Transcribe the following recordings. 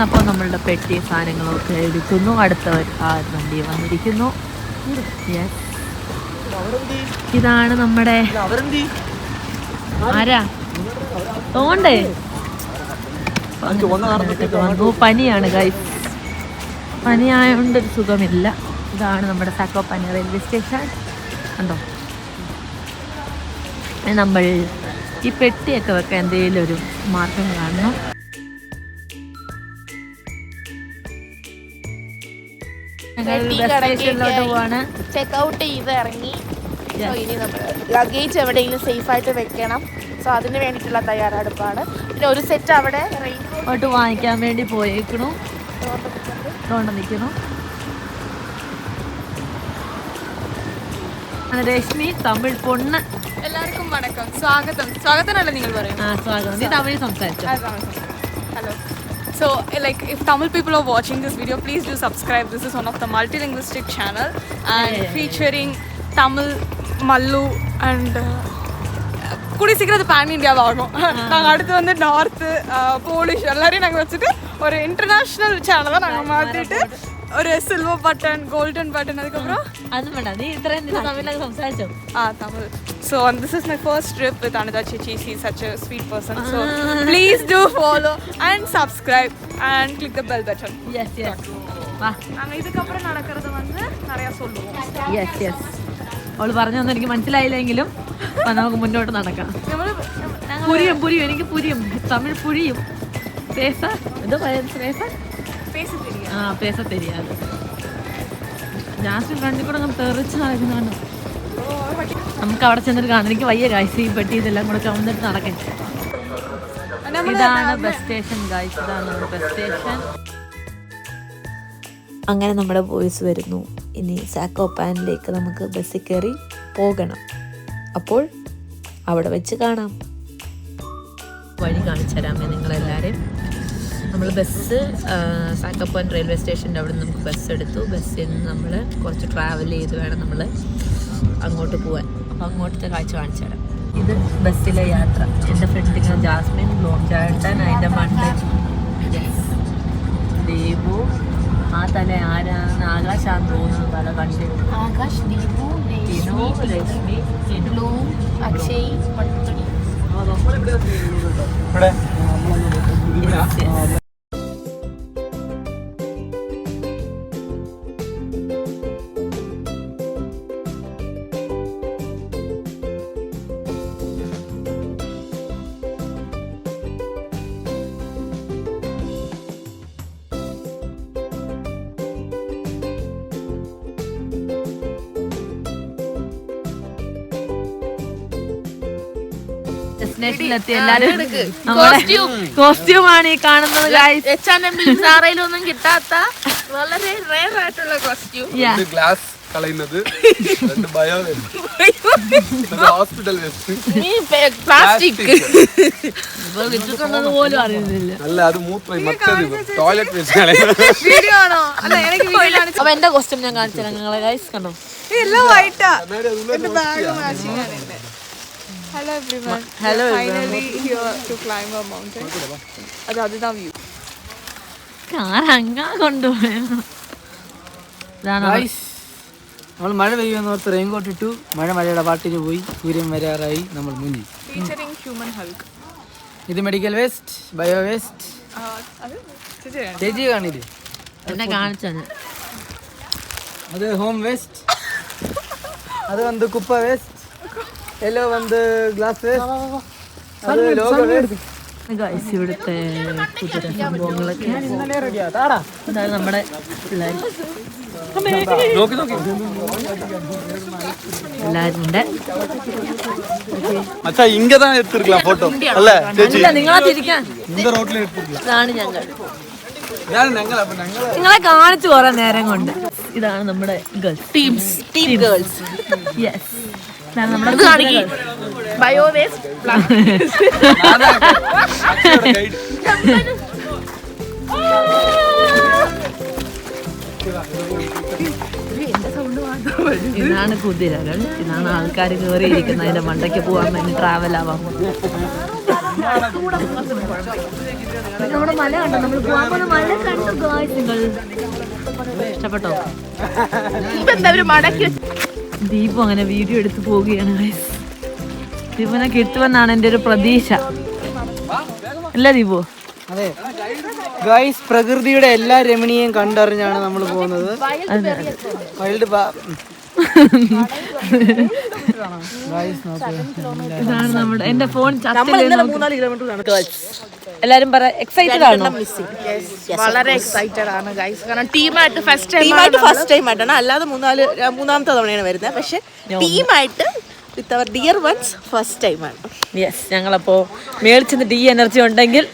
അപ്പോൾ നമ്മളുടെ പെട്ടി സാധനങ്ങളൊക്കെ എടുക്കുന്നു. അടുത്തവർ ആ വണ്ടി വന്നിരിക്കുന്നു. യെസ്, ഇതാണ് നമ്മുടെ ആരാ തോണ്ടേ വന്നു. പനിയാണ് ഗൈസ്, പനിയായതുകൊണ്ട് ഒരു സുഖമില്ല. ഇതാണ് നമ്മുടെ സാക്കോപ്പാനി റെയിൽവേ സ്റ്റേഷൻ. കണ്ടോ, നമ്മൾ ഈ പെട്ടിയൊക്കെ വെക്കാൻ എന്തെങ്കിലും ഒരു മാർഗം കാണണം. ചെക്ക്ഔട്ട് ചെയ്ത് ഇറങ്ങി. ഇനി നമ്മൾ ലഗേജ് എവിടെയെങ്കിലും സേഫ് ആയിട്ട് വെക്കണം. സോ അതിന് വേണ്ടിയിട്ടുള്ള തയ്യാറെടുപ്പാണ്. പിന്നെ ഒരു സെറ്റ് അവിടെ റെയിൻകോട്ട് വാങ്ങിക്കാൻ വേണ്ടി പോയേക്കണു. നിൽക്കുന്നു രശ്മി, തമിഴ് പൊണ്ണ്. എല്ലാവർക്കും വണക്കം, സ്വാഗതം. സ്വാഗതമല്ല നിങ്ങൾ പറയും? സ്വാഗതം. നീ തമിഴ് സംസാരിച്ചോ? Hello. So, like, if Tamil people are watching this video, please do subscribe. This is one of the multilinguistic channel and featuring Tamil, Mallu and கூடி சீக்கிரம் அது பேன் இந்தியாவாகும். நாங்கள் அடுத்து வந்து நார்த்து, போலிஷ் எல்லாரையும் நாங்கள் வச்சுட்டு ஒரு இன்டர்நேஷ்னல் சேனலாக நாங்கள் மாற்றிட்டு ஒரு சில்வர் பட்டன், கோல்டன் பட்டன், அதுக்கப்புறம் அது வேண்டாம். நீ இത്രയും തമിഴിലൊക്കെ സംസാരിച്ചോ? Tamil. So this is my first trip with Anudha Chichi. She is such a sweet person. So please do follow and subscribe and click the bell button. Yes, yes. വാ, நாங்க இதுக்கு அப்புறம் நடக்கிறது வந்து நிறைய சொல்லுவோம். Yes, yes. അവൾ പറഞ്ഞൊന്നും എനിക്ക് മനസ്സിലായില്ലെങ്കിലും നമുക്ക് മുന്നോട്ട് നടക്കാം. പുരിയും പുരിയും എനിക്ക് പുരിയും തമിഴ് പുരിയും. പേസ ഇത് പേസ പേസ തെരിയാതെ ജാസ്മിൻ ഫ്രണ്ടിൽ കൂടെ നമ്മൾ തെറിച്ച് നടക്കുന്നതാണ്. നമുക്ക് അവിടെ ചെന്നിട്ട് കാണാം. എനിക്ക് വയ്യ ഗായ്സ്, ഈ പെട്ടി ഇതെല്ലാം കൂടെ കവന്നിട്ട് നടക്കാൻ. ഇതാണ് ബസ് സ്റ്റേഷൻ ഗായ്സ്, ഇതാണ് നമ്മുടെ ബസ് സ്റ്റേഷൻ. അങ്ങനെ നമ്മുടെ ബോയ്സ് വരുന്നു. ഇനി സാക്കോപ്പാനിലേക്ക് നമുക്ക് ബസ്സിൽ കയറി പോകണം. അപ്പോൾ അവിടെ വെച്ച് കാണാം. വഴി കാണിച്ചു തരാമേ നിങ്ങളെല്ലാവരും. നമ്മൾ ബസ് സാക്കോപ്പാൻ റെയിൽവേ സ്റ്റേഷൻ്റെ അവിടെ നിന്ന് നമുക്ക് ബസ് എടുത്തു. ബസ്സിൽ നിന്ന് നമ്മൾ കുറച്ച് ട്രാവൽ ചെയ്ത് വേണം നമ്മൾ അങ്ങോട്ട് പോകാൻ. അപ്പോൾ അങ്ങോട്ടത്തെ കാഴ്ച കാണിച്ചു തരാം. ഇത് ബസ്സിലെ യാത്ര. എൻ്റെ ഫ്രണ്ടിങ്ങനെ ജാസ്മിൻ, ബ്ലോം ചേട്ടൻ, അതിൻ്റെ മണ്ടൻ ദേവു. ആ തല ആരാണ്? ആകാശാന്ന് തോന്നുന്നു. തല കണ്ടു. ആകാശ്, ദീപു, ലക്ഷ്മി, അക്ഷയ്, ഡെസ്റ്റിനേഷനിലെത്തി. എല്ലാരും കോസ്റ്റ്യൂമാണ് ഈ കാണുന്നത്. ഒന്നും കിട്ടാത്ത വളരെ റെയർ ആയിട്ടുള്ള കോസ്റ്റ്യൂം. ഗ്ലാസ് കളയുന്നത്, ബയോ ഹോസ്പിറ്റൽ പ്ലാസ്റ്റിക് പോലും അറിയുന്നില്ല. അല്ല, അത് ടോയ്ലറ്റ് വേസ്റ്റ് വീഡിയോ ആണോ? അല്ല, എനിക്ക് അപ്പൊ എന്റെ കോസ്റ്റ്യൂം ഞാൻ കാണിച്ചു തരാം നിങ്ങളെ ഗൈസ്. കണ്ടോ, എല്ലാം വൈറ്റാ. Hello everyone. Hello Finally here to climb a mountain. That's view. Car അങ്ങാ കൊണ്ടുപോയത്. നമ്മൾ മഴ പെയ്യുമെന്ന് ഓർത്ത് റെയിൻകോട്ട് ഇട്ടു. മഴയുടെ പാട്ടിന് പോയി. സൂര്യൻ വരാറായി. നമ്മൾ മുന്നിൽ. Featuring human Hulk. ഇത് മെഡിക്കൽ വേസ്റ്റ്, ബയോ വേസ്റ്റ്. ചേച്ചി കാണില്ലേ? എന്നെ കാണിച്ചാണ്. അത് ഹോം വേസ്റ്റ്. അത് വന്ന് കുപ്പ വേസ്റ്റ്. എല്ലോ വന്ന് ഗ്ലാസ് വേസ്റ്റ്. അത് ലോഗോ വേസ്റ്റ്. ഗൈസ്, ഇവിടുത്തെ കുതിര സംഭവങ്ങളൊക്കെ. അതായത് നമ്മുടെ പിള്ളേർ എല്ലാരും ഉണ്ട്. നിങ്ങളെ തിരിക്കാൻ ഇതാണ് ഞങ്ങൾ. നിങ്ങളെ കാണിച്ചു കുറെ നേരം കൊണ്ട്. ഇതാണ് നമ്മുടെ girls team girls. Yes, bio waste. ഇതാണ് കുതിരകൾ. ഇതാണ് ആൾക്കാർ കയറിയിരിക്കുന്ന. അതിന്റെ മണ്ടയ്ക്ക് പോകാൻ വേണ്ടി ട്രാവൽ ആവാൻ. നമ്മുടെ മല കണ്ടോ, നമ്മൾ പോകാൻ പോകുന്ന മല കണ്ടു guys. നിങ്ങൾ ഇഷ്ടപ്പെട്ടോ? ദീപു അങ്ങനെ വീഡിയോ എടുത്ത് പോവുകയാണ് guys. ദീപുനെ കിട്ടുമെന്നാണ് എൻ്റെ ഒരു പ്രതീക്ഷ, അല്ല ദീപു? അതെ ഗൈസ്, പ്രകൃതിയുടെ എല്ലാ രമണീയം കണ്ടറിഞ്ഞാണ് നമ്മൾ പോകുന്നത്. വൈൽഡ് ഇതാണ് നമ്മുടെ എന്റെ ഫോൺ. എല്ലാരും പറ എക്സൈറ്റഡ് ആണോ? വളരെ എക്സൈറ്റഡ് ആണ് ഗൈസ്. കാരണം ടീമായിട്ട് ഫസ്റ്റ് ടൈം ആയിട്ടാണ്, അല്ലാതെ മൂന്നാമത്തെ തവണയാണ് വരുന്നത്. പക്ഷെ ടീമായിട്ട് വിത്ത് അവർ ഡിയർ വൺസ് ഫസ്റ്റ് ടൈമാണ്. യെസ്, ഞങ്ങളപ്പോ മേളിച്ചെന്നിട്ട് ഈ എനർജി ഉണ്ടെങ്കിൽ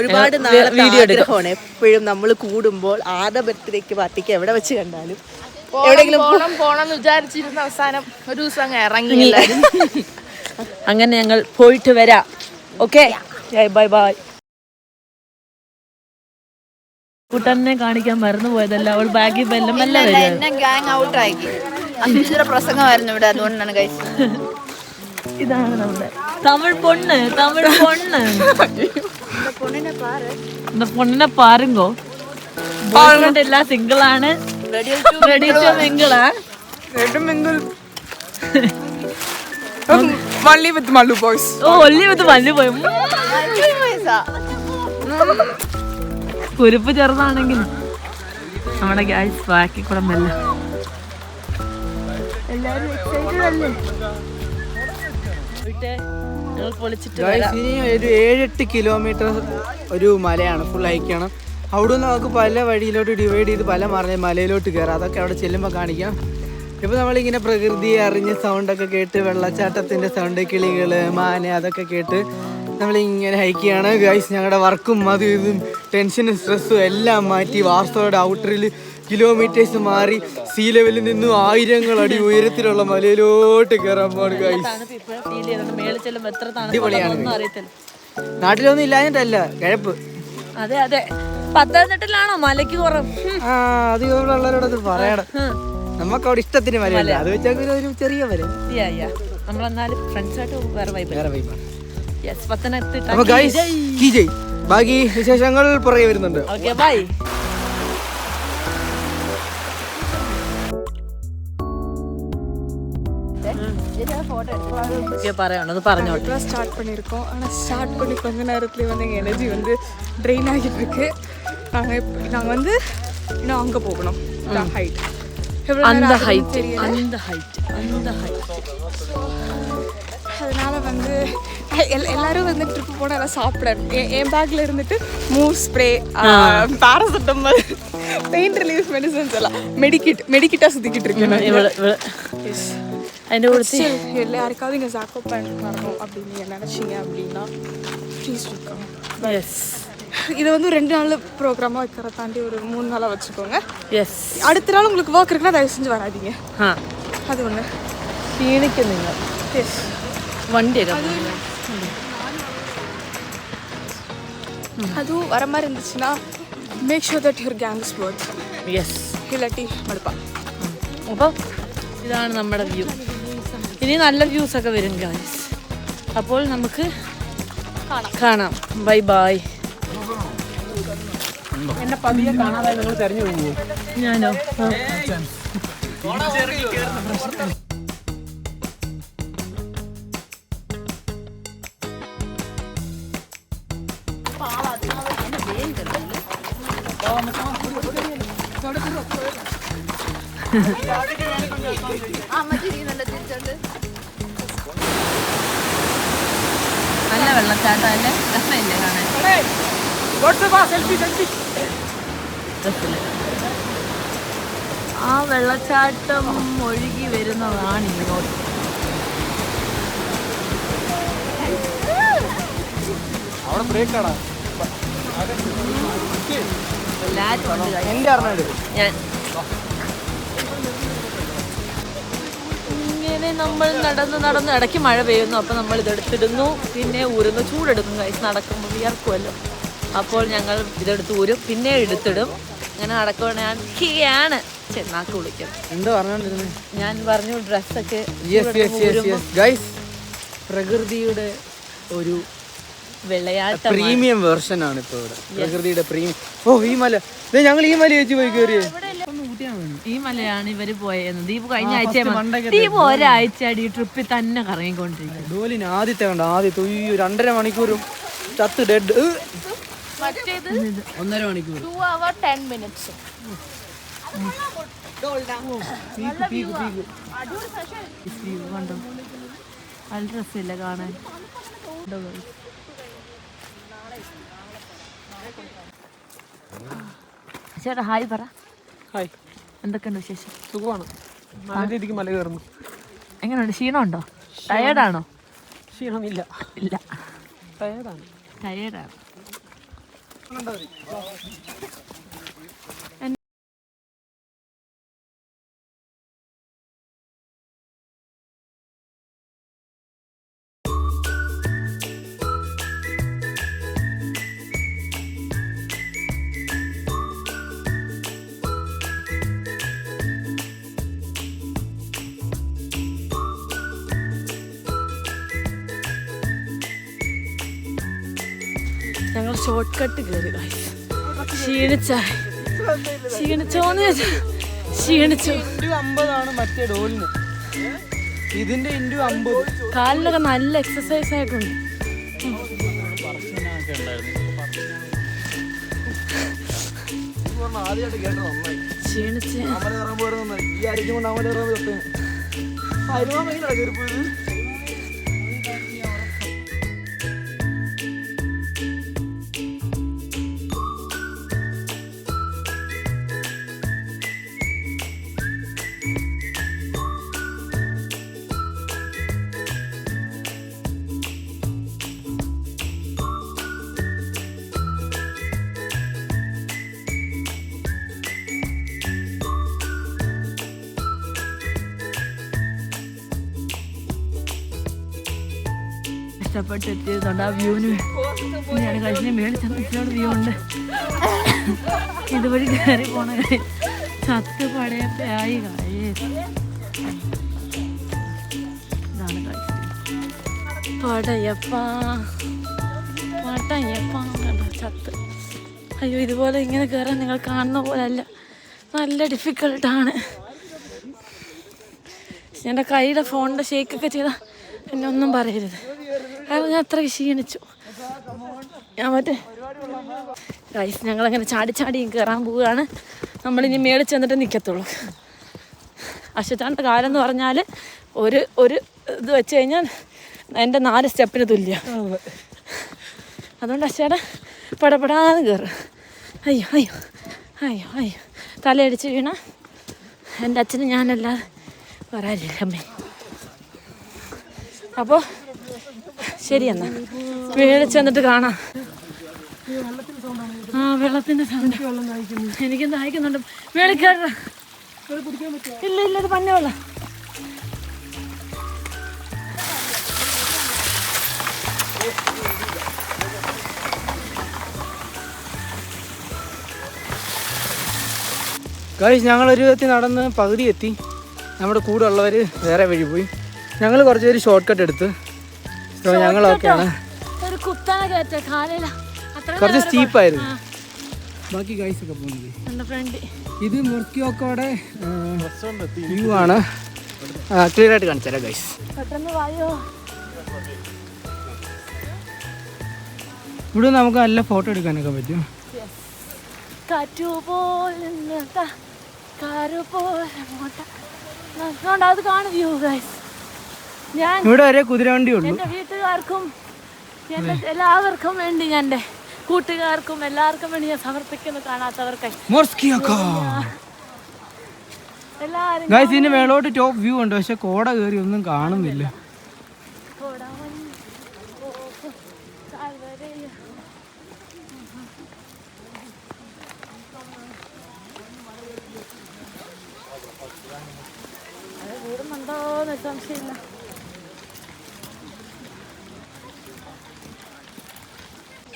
ഒരുപാട് നാളത്തെ ആഗ്രഹമാണ് എപ്പോഴും നമ്മൾ കൂടുമ്പോൾ ആരുടെ ബർത്ത്ഡേക്ക് പാർട്ടിക്ക് എവിടെ വെച്ച് കണ്ടാലും എവിടെയെങ്കിലും പോണം വിചാരിച്ചിരുന്ന അവസാനം ഒരു ദിവസം അങ്ങ് ഇറങ്ങി എല്ലാവരും. അങ്ങനെ ഞങ്ങൾ പോയിട്ട് വരാം. Okay, bye bye. കൂട്ടനെ കാണിക്കാൻ മറന്നു പോയതല്ല, അവൾ ബാഗിൽ ബെല്ലം എന്നെ ഗ്യാങ് ഔട്ട് ആക്കി. അഞ്ചിന്റെ പ്രസംഗമായിരുന്നു ഇവിടെ, അതുകൊണ്ടാണ് ഗൈസ്. ഇതാണ് നമ്മുടെ തമിഴ് പൊണ്ണ്. இந்த பொண்ணை பாருங்கோ, பாருங்க எல்லாம் சிங்கிள் ആണ്. ready to mingle. Only with Mallu boys. only with Mallu boy. കുരുപ്പ് ചെറുതാണെങ്കിൽ നമ്മുടെ ഗൈസ് ബാക്കി കൂടെ മെല്ല. എല്ലാരും എക്സൈറ്റഡ് അല്ലേ? ഇനി ഒരു 7-8 കിലോമീറ്റർ ഒരു മലയാണ്, ഫുൾ ഹൈക്കാണ്. അവിടെ നിന്ന് നമുക്ക് പല വഴിയിലോട്ട് ഡിവൈഡ് ചെയ്ത് പല മലയിലോട്ട് കയറാം. അതൊക്കെ അവിടെ ചെല്ലുമ്പോൾ കാണിക്കാം. ഇപ്പോൾ നമ്മളിങ്ങനെ പ്രകൃതിയെ അറിഞ്ഞ് സൗണ്ടൊക്കെ കേട്ട്, വെള്ളച്ചാട്ടത്തിൻ്റെ സൗണ്ട്, കിളികൾ, മാന, അതൊക്കെ കേട്ട് നമ്മളിങ്ങനെ ഹൈക്കാണ് ഗൈസ്. ഞങ്ങളുടെ വർക്കും അതും ഇതും ടെൻഷനും സ്ട്രെസ്സും എല്ലാം മാറ്റി വാർസോയുടെ ഔട്ടറിൽ കിലോമീറ്റേഴ്സ് മാറി സീ ലെവലിൽ നിന്നും 1000 അടി ഉയരത്തിലുള്ള മലയിലോട്ട് കയറാൻ പോവാണ് ഗൈസ്. അടിപൊളിയാണ്. നാട്ടിലൊന്നും ഇല്ലാഞ്ഞിട്ടല്ല, കിഴപ്പ്. അതെ അതെ, പത്തനംതിട്ടയിലാണോ മലയ്ക്ക് കുറവ്? അത് ഉള്ളവരോട് പറയണം. നമുക്ക് അവിടെ ഇഷ്ടത്തിന് മലയല്ല, അത് വെച്ചാൽ ഒരു ചെറിയ മല. നമ്മളെന്നാലും ഫ്രണ്ട്സായിട്ട് വേറെ വൈബാണ്. പത്തനംതിട്ട. അപ്പൊ ഗൈസ് കീ ജയ്, ബാക്കി വിശേഷങ്ങൾ പുറകെ വരുന്നുണ്ട്. Okay, by. പറഞ്ഞോട്ടെ. ஸ்டார்ட் பண்ணியிருக்கோம். ஆனால் ஸ்டார்ட் பண்ணி கொஞ்ச நேரத்துலேயே வந்து எங்கள் எனர்ஜி வந்து ட்ரெயின் ஆகிட்டு இருக்கு. நாங்கள் வந்து இன்னும் அங்கே போகணும். ஹைட் அந்த ஹைட். அதனால வந்து எல்லாரும் வந்து ட்ரிப்பு போனால் எல்லாம் சாப்பிட என் பேக்கில் இருந்துட்டு move spray, paracetamol, pain relief medicines எல்லாம் மெடிக்கிட்டாக சுற்றிக்கிட்டு இருக்கேன். അതിൻ്റെ കൂടെ யாருக்காவது இங்கே சாக்கோப்பேன் வரணும் அப்படின்னு நினச்சிங்க அப்படின்னா ப்ளீஸ் இருக்காங்க. இது வந்து 2 நாள் ப்ரோக்ராமாக வைக்கிறத தாண்டி ஒரு 3 நாளாக வச்சுக்கோங்க. அடுத்த நாள் உங்களுக்கு ஒர்க் இருக்குன்னா தயவு செஞ்சு வராதிங்க. அது ஒன்று ക്ഷീണിക്കും നിങ്ങൾ. വണ്ടിയൊക്കെ அதுவும் வர மாதிரி இருந்துச்சுன்னா make sure that your gang is worth. ഇല്ലാട്ടി മടുപ്പാ. അപ്പോൾ ഇതാണ് നമ്മുടെ വ്യൂ. ഇനി നല്ല വ്യൂസ് ഒക്കെ വരും ഗൈസ്. അപ്പോൾ നമുക്ക് കാണാം. Bye bye. എന്നെ പതിയെ കാണാതായി നിങ്ങൾ തെരഞ്ഞു പോകുമോ? ഞാനോ? നല്ല വെള്ളച്ചാട്ടം അല്ലേ? രസമില്ലേ കാണാൻ? ആ വെള്ളച്ചാട്ടം ഒഴുകി വരുന്നതാണ് ഇങ്ങോട്ട്. ഞാൻ ഇങ്ങനെ നമ്മൾ നടന്ന് ഇടയ്ക്ക് മഴ പെയ്യുന്നു. അപ്പോൾ നമ്മൾ ഇതെടുത്തിടുന്നു, പിന്നെ ഊരുന്നു. ചൂടെടുക്കും കൈസ്, നടക്കുമ്പോൾ വിയർക്കുമല്ലോ. അപ്പോൾ ഞങ്ങൾ ഇതെടുത്ത് ഊരും, പിന്നെ എടുത്തിടും. അങ്ങനെ നടക്കുകയാണ്. ചെന്നാക്ക് വിളിക്കും. എന്താ പറഞ്ഞോണ്ടിരുന്നത്? ഞാൻ പറഞ്ഞു ഡ്രസ്സൊക്കെ. ഗൈസ്, പ്രകൃതിയുടെ ഒരു വിളയാട്ടം. പ്രീമിയം വേർഷൻ ആണ് ഇപ്പൊ ഇവിടെ. പ്രകൃതിയുടെ പ്രീമിയം. ഓ ഈ മല, ഞങ്ങൾ ഈ മല ചേച്ചി പോയി കയറിയേ. ഈ മലയാണ് ഇവര് പോയത്. ദീപ് കഴിഞ്ഞ ആഴ്ച ദീപ് ഒരാഴ്ച ഈ ട്രിപ്പിൽ തന്നെ കറങ്ങിക്കൊണ്ടിരിക്കും. ഡോലിന് ആദ്യത്തെ 2.5 മണിക്കൂറും ചത്ത് ഡെഡ്. 1.5 മണിക്കൂർ. 2 hours 10 minutes. കണ്ടോ നല്ല രസമില്ല കാണാൻ. ചേട്ടാ ഹായ് പറ. ഹായ്, എന്തൊക്കെയുണ്ട് വിശേഷം? സുഖമാണ്. നല്ല രീതിക്ക് മല കയറുന്നു. എങ്ങനെയുണ്ട്? ക്ഷീണമുണ്ടോ? ടയേർഡാണോ? ക്ഷീണമില്ല. ഇല്ല, ടയേർഡാണ്. ടയേർഡാണ്. ഞങ്ങൾ ഷോർട്ട് കട്ട് കയറി. ക്ഷീണിച്ചോന്ന് ക്ഷീണിച്ചു. 50 മറ്റേ ഡോലിന്. ഇതിന്റെ 50. കാലിനൊക്കെ നല്ല എക്സസൈസ് ആയിട്ടുണ്ട്. ക്ഷീണിച്ച് ഇഷ്ടപ്പെട്ടെത്തിയതുകൊണ്ട് ആ വ്യൂവിന് ഞാൻ കഴിഞ്ഞ മേളിച്ചോട് വ്യൂ ഉണ്ട്. ഇതുവഴി കയറി പോണ ചത്ത് പടയപ്പായി ഇതാണ് പടയപ്പ ചത്ത്. അയ്യോ, ഇതുപോലെ ഇങ്ങനെ കയറാൻ നിങ്ങൾ കാണുന്ന പോലെ അല്ല, നല്ല ഡിഫിക്കൽട്ടാണ്. എൻ്റെ കയ്യിലെ ഫോണിൻ്റെ ഷേക്കൊക്കെ ചെയ്താൽ എന്നെ ഒന്നും പറയരുത്, കാരണം ഞാൻ അത്രയ്ക്ക് ക്ഷീണിച്ചു. ഞാൻ ഗൈസ് ഞങ്ങളങ്ങനെ ചാടിയും കയറാൻ പോവുകയാണ്. നമ്മളിനി മേളിൽ ചെന്നിട്ട് നിൽക്കത്തുള്ളൂ. അശ്വത്താൻ്റെ കാലം എന്ന് പറഞ്ഞാൽ ഒരു ഇത് വെച്ച് കഴിഞ്ഞാൽ എൻ്റെ 4 സ്റ്റെപ്പിന് തുല്യം. അതുകൊണ്ട് അശ്വയുടെ പടപടാന്ന് കയറും. അയ്യോ അയ്യോ അയ്യോ അയ്യോ, തലയടിച്ച് വീണ എൻ്റെ അച്ഛനും ഞാനല്ലാതെ വരാനില്ല അമ്മേ. അപ്പോൾ ശരി എന്നാ മേളിൽ ചെന്നിട്ട് കാണാം. ആ വെള്ളത്തിൻ്റെ സൗണ്ട്. എനിക്കും ദാഹിക്കുന്നുണ്ട്. മേളിൽ കയറ. ഇല്ല ഇത് പന്ന വെള്ളം. ഗൈസ് ഞങ്ങളൊരു വിധത്തിൽ നടന്ന് പകുതി എത്തി. നമ്മുടെ കൂടെ ഉള്ളവർ വേറെ വഴി പോയി. ഞങ്ങൾ കുറച്ച് പേര് ഷോർട്ട് കട്ട് എടുത്ത്. ഞങ്ങളൊക്കെയാണ് കുറച്ച് സ്റ്റീപ്പായിരുന്നു. ബാക്കി ഗൈസ് ഒക്കെ പോകുന്നത്. ഇത് മുർക്കിയോക്കോടെ വ്യൂ ആണ്. ക്ലിയർ ആയിട്ട് കാണിച്ചു തരാം ഗൈസ്. ഇവിടെ നമുക്ക് നല്ല ഫോട്ടോ എടുക്കാനൊക്കെ പറ്റും. ഇവിടെ വരെ കുതിരവണ്ടി ഉള്ളൂ. എൻ്റെ വീട്ടുകാർക്കും എല്ലാവർക്കും വേണ്ടി, എൻ്റെ കൂട്ടുകാർക്കും എല്ലാവർക്കും വേണ്ടി ഞാൻ സമർപ്പിക്കുന്നു. കാണാത്തവർക്കായി ഗൈസ് ഇതിന്റെ മേളോട്ട് ടോപ്പ് വ്യൂ ഉണ്ട്, പക്ഷെ കോട കയറി ഒന്നും കാണുന്നില്ല. കൂടുന്നുണ്ടോന്ന് സംശയമില്ല.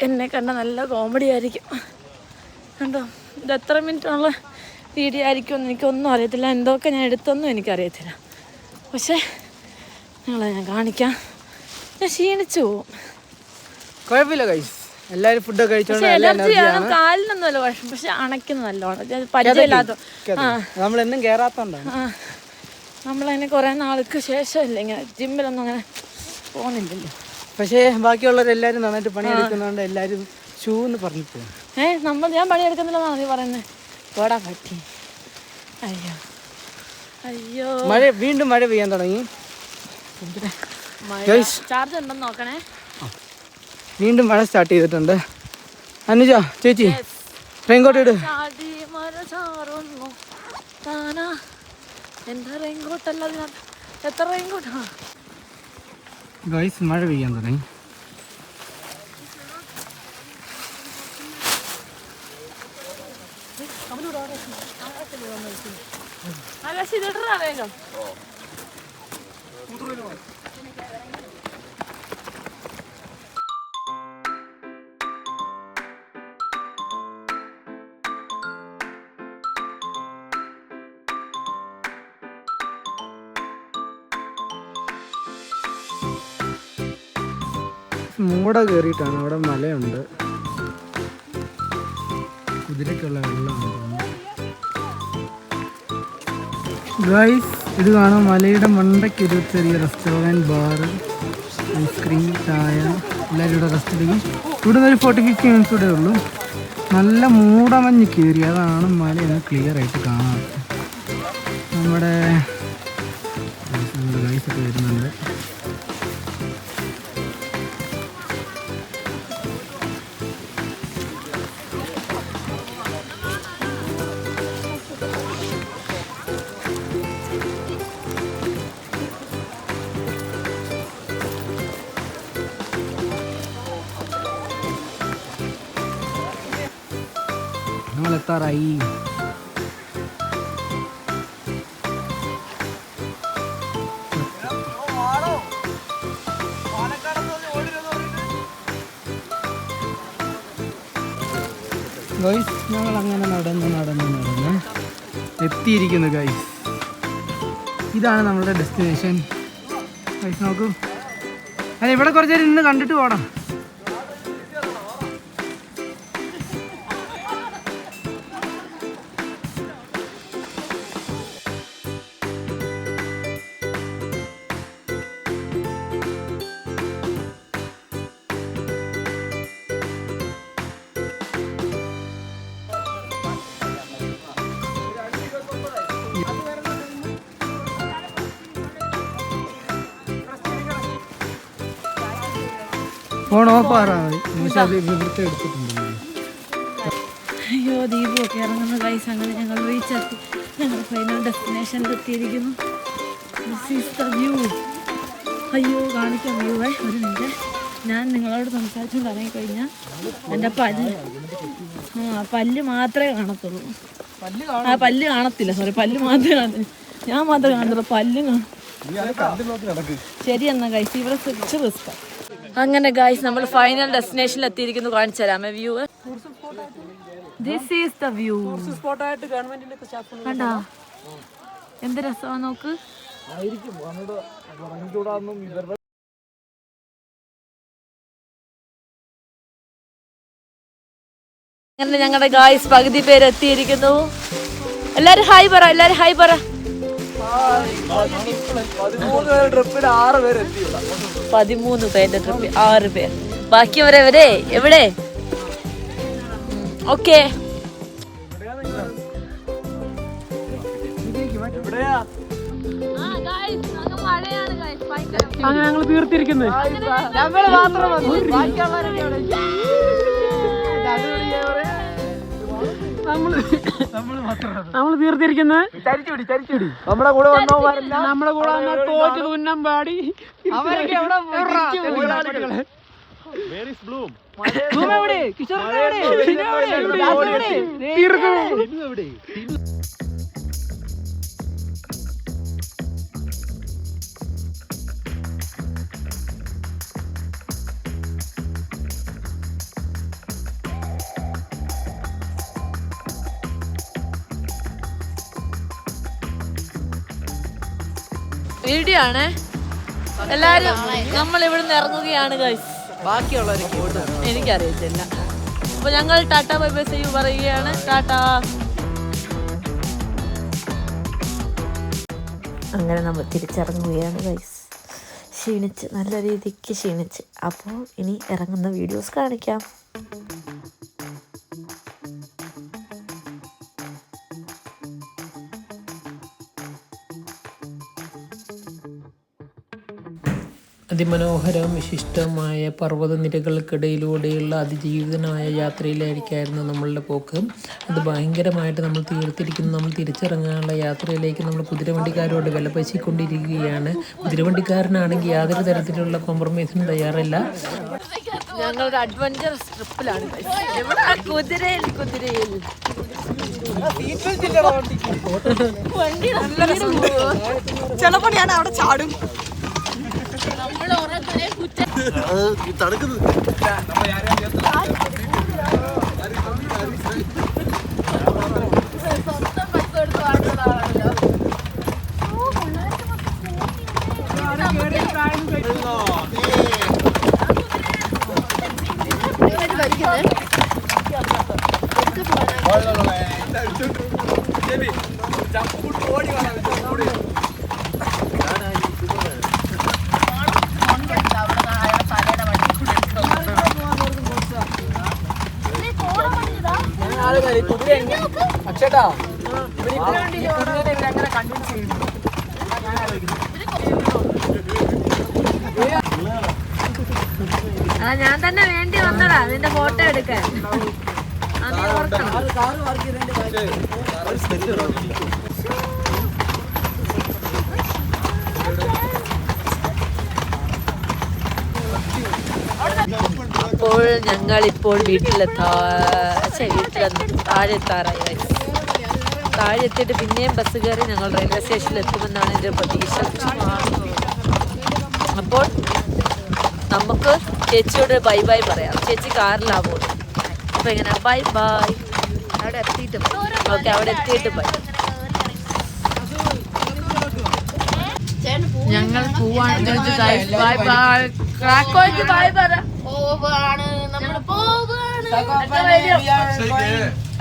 എന്നെ കണ്ട നല്ല കോമഡി ആയിരിക്കും. കണ്ടോ, ഇത് എത്ര മിനിറ്റുള്ള വീഡിയോ ആയിരിക്കുമെന്ന് എനിക്കൊന്നും അറിയത്തില്ല. എന്തൊക്കെ ഞാൻ എടുത്തൊന്നും എനിക്കറിയത്തില്ല. പക്ഷേ നിങ്ങളെ ഞാൻ കാണിക്കാം. ഞാൻ ക്ഷീണിച്ചു പോവും. കുഴപ്പമില്ല ഗൈസ്, എല്ലാവരും ഫുഡൊക്കെ കഴിച്ചോണ്ട് നല്ല എനർജിയാണ്, എനർജിയാണ്. കാലിനൊന്നുമല്ല കുഴപ്പം, പക്ഷെ അണയ്ക്കുന്ന നല്ലോണം പരിചയമില്ലാത്ത. നമ്മളെന്നും കേറാത്തോണ്ടാണ്. നമ്മളതിനെ കുറെ നാൾക്ക് ശേഷമല്ലേ ഇങ്ങനെ ജിമ്മിലൊന്നും അങ്ങനെ പോകുന്നില്ലല്ലോ. പക്ഷേ ബാക്കിയുള്ളവരെല്ലാരും നന്നായിട്ട് പണിയെടുക്കുന്നതുകൊണ്ട് എല്ലാരും ഷൂ എന്ന് പറഞ്ഞു പോകും. ഞാൻ പണിയെടുക്കുന്നില്ലെന്നാണ് നീ പറയുന്നത്. പോടാ പറ്റി. അയ്യോ അയ്യോ, മഴ വീണ്ടും മഴ പെയ്യാൻ തുടങ്ങി. ചാർജ് ഉണ്ടെന്ന് നോക്കണേ. വീണ്ടും മഴ സ്റ്റാർട്ട് ചെയ്തിട്ടുണ്ട്. അനുജ ചേച്ചി റെയിൻകോട്ട് ഇട്. എന്റെ റെയിൻകോട്ടല്ല അതിനകത്ത്. എത്ര റെയിൻകോട്ടാ ഗൈസ്, മഴ പെയ്യാൻ തുടങ്ങി. വേഗം. മൂട കയറിയിട്ടാണ്. അവിടെ മലയുണ്ട്, കുതിരക്കുള്ള വെള്ളമാണ്. ഗൈസ്, ഇത് കാണാം. മലയുടെ മണ്ടയ്ക്ക് ഒരു ചെറിയ റെസ്റ്റോറൻറ്റ്, ബാറ്, ഐസ്ക്രീം, ചായ, എല്ലാവരും ഇവിടെ റെസ്റ്റ് എടുക്കും. ഇവിടെ നിന്ന് ഒരു 40-50 മിനിറ്റ്സ് കൂടെ ഉള്ളൂ. നല്ല മൂടമഞ്ഞ് കയറി, അതാണ് മലയൊന്ന് ക്ലിയർ ആയിട്ട് കാണാം. നമ്മുടെ ഗൈസൊക്കെ വരുന്നുണ്ട്. നമ്മളെത്താറായി. ഗൈസ്, ഞങ്ങൾ അങ്ങനെ നടന്ന് എത്തിയിരിക്കുന്നു ഗൈസ്. ഇതാണ് നമ്മളുടെ ഡെസ്റ്റിനേഷൻ. ഗൈസ് നോക്കൂ. അല്ല, ഇവിടെ കുറച്ച് നേരം ഇന്ന് കണ്ടിട്ട് പോടാം. ഫോൺ ഓഫ് ആറാ മതി. ഇവിടുത്തെ എടുത്തിട്ടുണ്ട്. അയ്യോ, ദീപമൊക്കെ ഇറങ്ങുന്ന ഗൈസ്. അങ്ങനെ ഞങ്ങൾ റീച്ചെത്തി. ഞങ്ങൾ ഫൈനൽ ഡെസ്റ്റിനേഷനിൽ എത്തിയിരിക്കുന്നു. This is the view. അയ്യോ, കാണിക്കാം വ്യൂ. ഒരു മിനിറ്റ്, ഞാൻ നിങ്ങളോട് സംസാരിച്ചുകൊണ്ട് ഇറങ്ങിക്കഴിഞ്ഞാൽ എൻ്റെ പല്ല് മാത്രമേ കാണത്തുള്ളൂ. പല്ല് കാണത്തില്ല, സോറി, പല്ല് മാത്രമേ കാണത്തില്ല. ഞാൻ മാത്രമേ കാണത്തുള്ളൂ, പല്ല് ശരി. എന്നാ ഗൈസ്, ഇവിടെ സ്വിച്ച് റിസ്ക്. അങ്ങനെ ഗൈസ്, നമ്മൾ ഫൈനൽ ഡെസ്റ്റിനേഷനിൽ എത്തിയിരിക്കുന്നു. കാണിച്ചു തരാമേ view. This is the view. കണ്ടോ എന്ത് രസമാണ് നോക്ക്. അങ്ങനെ ഞങ്ങളുടെ ഗായ്സ് പകുതി പേര് എത്തിയിരിക്കുന്നു. എല്ലാരും ഹായ് പറ, എല്ലാരും ഹായ് പറ. 13 പേരുടെ ട്രിപ്പ് 6 പേർ. ബാക്കിയവരെവരെ എവിടെ? ഓക്കെ, അങ്ങനെ ഞങ്ങൾ തീർത്തിരിക്കുന്നത്. ഞങ്ങൾ മാത്രം നമ്മൾ തീർത്തിരിക്കുന്നത്. നമ്മുടെ കൂടെ വന്ന തോറ്റ് തുന്നം പാടി അവരൊക്കെ വീഡിയോ ആണ് എല്ലാരും. നമ്മൾ ഇവിടുന്ന് ഇറങ്ങുകയാണ് ഗൈസ്. ബാക്കിയുള്ളവരൊക്കെ ഓടും. എനിക്കറിയത്തില്ല. അപ്പോൾ ഞങ്ങൾ tata bye bye see you പറയുകയാണ്. ടാറ്റ. അങ്ങനെ നമ്മൾ തിരിച്ചിറങ്ങുകയാണ് ഗൈസ്. ക്ഷീണിച്ച്, നല്ല രീതിക്ക് ക്ഷീണിച്ച്. അപ്പോൾ ഇനി ഇറങ്ങുന്ന വീഡിയോസ് കാണിക്കാം. അതിമനോഹരവും വിശിഷ്ടമായ പർവ്വതനിരകൾക്കിടയിലൂടെയുള്ള അതിജീവിതനായ യാത്രയിലായിരിക്കായിരുന്നു നമ്മളുടെ പോക്ക്. അത് ഭയങ്കരമായിട്ട് നമ്മൾ തീർത്തിരിക്കുന്നു. നമ്മൾ തിരിച്ചിറങ്ങാനുള്ള യാത്രയിലേക്ക് നമ്മൾ കുതിരവണ്ടിക്കാരോട് വിലപേശിക്കൊണ്ടിരിക്കുകയാണ്. കുതിരവണ്ടിക്കാരനാണെങ്കിൽ യാതൊരു തരത്തിലുള്ള കോംപ്രമൈസിനും തയ്യാറല്ല. ഞങ്ങളുടെ അഡ്വഞ്ചറസ് ട്രിപ്പിലാണ്. കുതിരയിൽ ചിലപ്പോൾ ഞാൻ അവിടെ ചാടും. ഞാൻ തന്നെ വേണ്ടി വന്നടാ നിന്റെ ഫോട്ടോ എടുക്കാൻ. അപ്പോൾ ഞങ്ങളിപ്പോൾ താഴെത്താറായി. താഴെ എത്തിയിട്ട് പിന്നെയും ബസ് കയറി ഞങ്ങൾ റെയിൽവേ സ്റ്റേഷനിൽ എത്തുമെന്നാണ് എൻ്റെ പ്രതീക്ഷ. അപ്പോൾ നമുക്ക് ചേച്ചിയോട് ബൈ ബൈ പറയാം. ചേച്ചി കാറിലാ പോകും. അപ്പോൾ എങ്ങനെ ബൈ ബൈ. അവിടെ എത്തിയിട്ട് ഓക്കെ, അവിടെ എത്തിയിട്ട് ബൈ. ഞങ്ങൾ പോവാണ്. Bye bye. ക്രാക്കോയ്ക്ക് ബൈ പറ.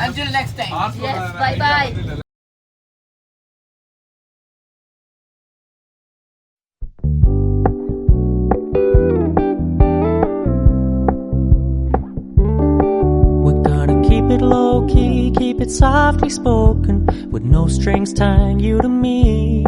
Until next time. Yes, bye bye. We're gonna keep it low key, keep it softly spoken, with no strings tying you to me.